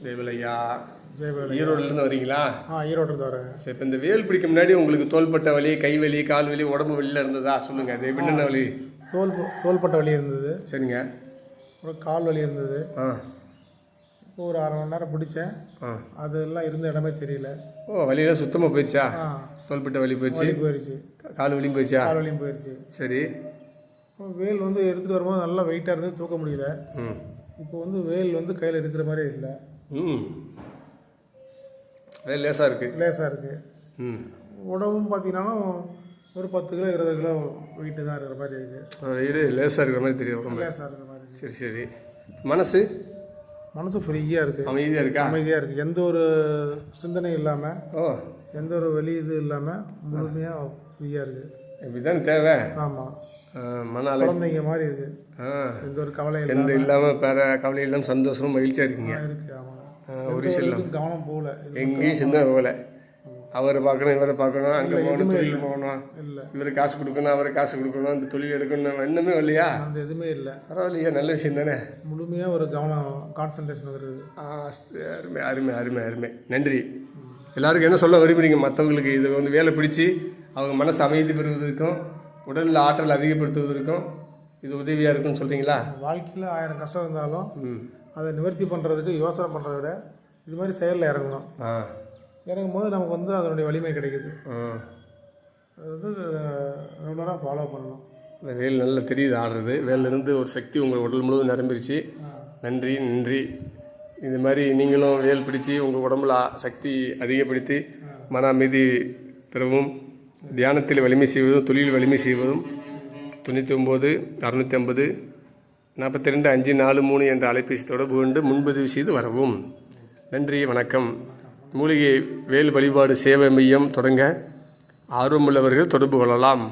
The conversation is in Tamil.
ஜெயவேல் ஐயா, ஈரோடுலேருந்து வரீங்களா? ஈரோடுலேருந்து வரேன். சரி, இப்போ இந்த வேல் பிடிக்க முன்னாடி உங்களுக்கு தோள்பட்ட வலி, கை வலி, கால் வலி, உடம்பு வலியில் இருந்ததா சொல்லுங்கள். அது என்னென்ன வலி? தோள்பட்ட வலி இருந்தது. சரிங்க. அப்புறம் கால் வலி இருந்தது. இப்போ ஒரு அரை மணி நேரம் பிடிச்சேன். அதெல்லாம் இருந்த இடமே தெரியல. வலியெல்லாம் சுத்தமாக போயிடுச்சா? தோள்பட்ட வலி போயிடுச்சு. கால் வலியும் போயிடுச்சா? கால் வலியும் போயிடுச்சு. சரி. வேல் எடுத்துகிட்டு வரும்போது நல்லா வெயிட்டாக இருந்தது, தூக்க முடியல. இப்போ வேல் கையில் இருக்கிற மாதிரியே இல்லை. வேல் லேசாக இருக்குது. உடம்பும் பார்த்தீங்கன்னா ஒரு 10 கிலோ 20 கிலோ வெயிட்டு தான் இருக்கிற மாதிரி இருக்குது. வீடு லேசாக இருக்கிற மாதிரி தெரியும். லேசாக இருக்கிற மாதிரி. சரி சரி. மனசு ஃப்ரீயாக இருக்குது. அமைதியாக இருக்குது. எந்த ஒரு சிந்தனையும் இல்லாமல், எந்த ஒரு வெளி இது இல்லாமல் முழுமையாக ஃப்ரீயாக இருக்குது. இப்படிதான் தேவை. ஆமாம். குழந்தைங்க மாதிரி இருக்குது. எந்த ஒரு கவலை இல்லாமல் கவலை இல்லாமல் சந்தோஷமும் மகிழ்ச்சியாக இருக்கீங்க. ஒரு சில கவனம் போகல, எங்கேயும் சிந்தனை போகல. அவரை பார்க்கணும், இவரை பார்க்கணும், அங்கே போகணும், தொழில் போகணும், இவரை காசு கொடுக்கணும், அவரை காசு கொடுக்கணும், இந்த தொழில் எடுக்கணும், இன்னுமே இல்லையா? அந்த எதுவுமே இல்லை. பரவாயில்லையா? நல்ல விஷயம் தானே. முழுமையாக ஒரு கவனம், கான்சன்ட்ரேஷன் வருது. அருமை அருமை அருமை அருமை. நன்றி. எல்லாருக்கும் என்ன சொல்ல விரும்புகிறீங்க? மற்றவங்களுக்கு இது வேலை பிடிச்சி அவங்க மனசு அமைதி பெறுவதற்கும் உடலில் ஆற்றல் அதிகப்படுத்துவதற்கும் இது உதவியாக இருக்குன்னு சொல்கிறீங்களா? வாழ்க்கையில் 1000 கஷ்டம் இருந்தாலும் அதை நிவர்த்தி பண்ணுறதுக்கு யோசனை பண்ணுறத விட இது மாதிரி செயலில் இறங்கணும். இறங்கும் போது நமக்கு அதனுடைய வலிமை கிடைக்குது. அது ரெகுலராக ஃபாலோ பண்ணணும். இந்த வேல் நல்லா தெரியுது ஆடுறது. வேலிருந்து ஒரு சக்தி உங்கள் உடல் முழுவதும் நிரம்பிருச்சு. நன்றி நன்றி. இது மாதிரி நீங்களும் வேல் பிடிச்சி உங்கள் உடம்புல சக்தி அதிகப்படுத்தி மன அமைதி பெறவும், தியானத்தில் வலிமை செய்வதும் தொழில் வலிமை செய்வதும் 99 650 42 543 என்ற அலைபேசி தொடர்பு கொண்டு முன்பதிவு செய்து வரவும். நன்றி, வணக்கம். மூலிகை வேல் வழிபாடு சேவை மையம் தொடங்க ஆர்வமுள்ளவர்கள் தொடர்பு கொள்ளலாம்.